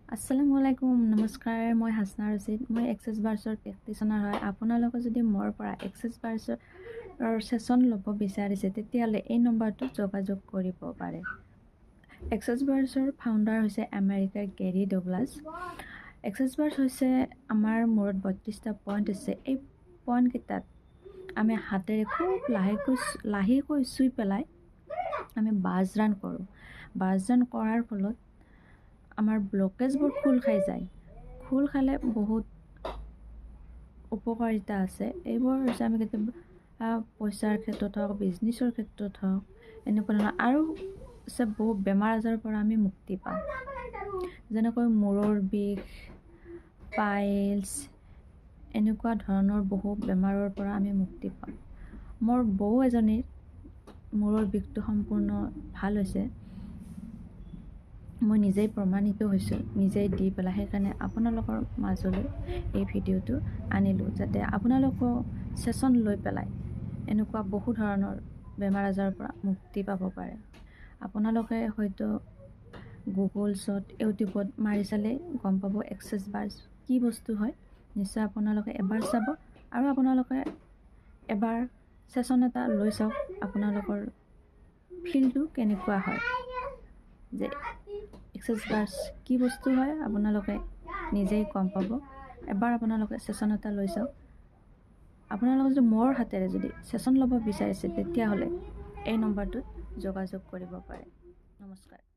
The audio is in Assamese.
আসসালামু আলাইকুম নমস্কাৰ মই হাসনা ৰচিদ মই এক্সেছ বাৰ্ছৰ প্ৰেক্টিশনাৰ হয় আপোনালোকে যদি মোৰ পৰা এক্সেছ বাৰ্ছৰ সেশন ল'ব বিচাৰিছে তেতিয়াহ'লে এই নম্বৰটোত যোগাযোগ কৰিব পাৰে এক্সেছ বাৰ্ছৰ ফাউণ্ডাৰ হৈছে আমেৰিকাৰ গেৰী ডগলাছ এক্সেছ বাৰ্ছ হৈছে আমাৰ মূৰত 32টা পইণ্ট আছে এই পইণ্টকেইটাত আমি হাতেৰে খুব লাহেকৈ চুই পেলাই আমি বাজৰান কৰোঁ বাজৰান কৰাৰ ফলত আমাৰ ব্লকেজবোৰ খোল খাই যায় খোল খালে বহুত উপকাৰিতা আছে এইবোৰ হৈছে আমি কেতিয়াবা পইচাৰ ক্ষেত্ৰত হওক বিজনেছৰ ক্ষেত্ৰত হওক এনেকুৱা ধৰণৰ আৰু আছে বহু বেমাৰ আজাৰৰ পৰা আমি মুক্তি পাওঁ যেনেকৈ মূৰৰ বিষ পাইলছ এনেকুৱা ধৰণৰ বহু বেমাৰৰ পৰা আমি মুক্তি পাওঁ মোৰ বৌ এজনীৰ মূৰৰ বিষটো সম্পূৰ্ণ ভাল হৈছে মই নিজেই প্ৰমাণিত হৈছোঁ নিজেই দি পেলাই সেইকাৰণে আপোনালোকৰ মাজলৈ এই ভিডিঅ'টো আনিলোঁ যাতে আপোনালোকেও সেশন লৈ পেলাই এনেকুৱা বহু ধৰণৰ বেমাৰ আজাৰৰ পৰা মুক্তি পাব পাৰে আপোনালোকে হয়তো গুগলছত ইউটিউবত মাৰি চালে গম পাব এক্সেছ বাৰ্ছ কি বস্তু হয় নিশ্চয় আপোনালোকে এবাৰ চাব আৰু আপোনালোকে এবাৰ সেশন এটা লৈ চাওক আপোনালোকৰ ফিলটো কেনেকুৱা হয় যে এক্সেছ বাৰ্ছ কি বস্তু হয় আপোনালোকে নিজেই গম পাব এবাৰ আপোনালোকে সেশন এটা লৈ চাওক আপোনালোকে যদি মোৰ হাতেৰে যদি সেশন ল'ব বিচাৰিছে তেতিয়াহ'লে এই নম্বৰটোত যোগাযোগ কৰিব পাৰে নমস্কাৰ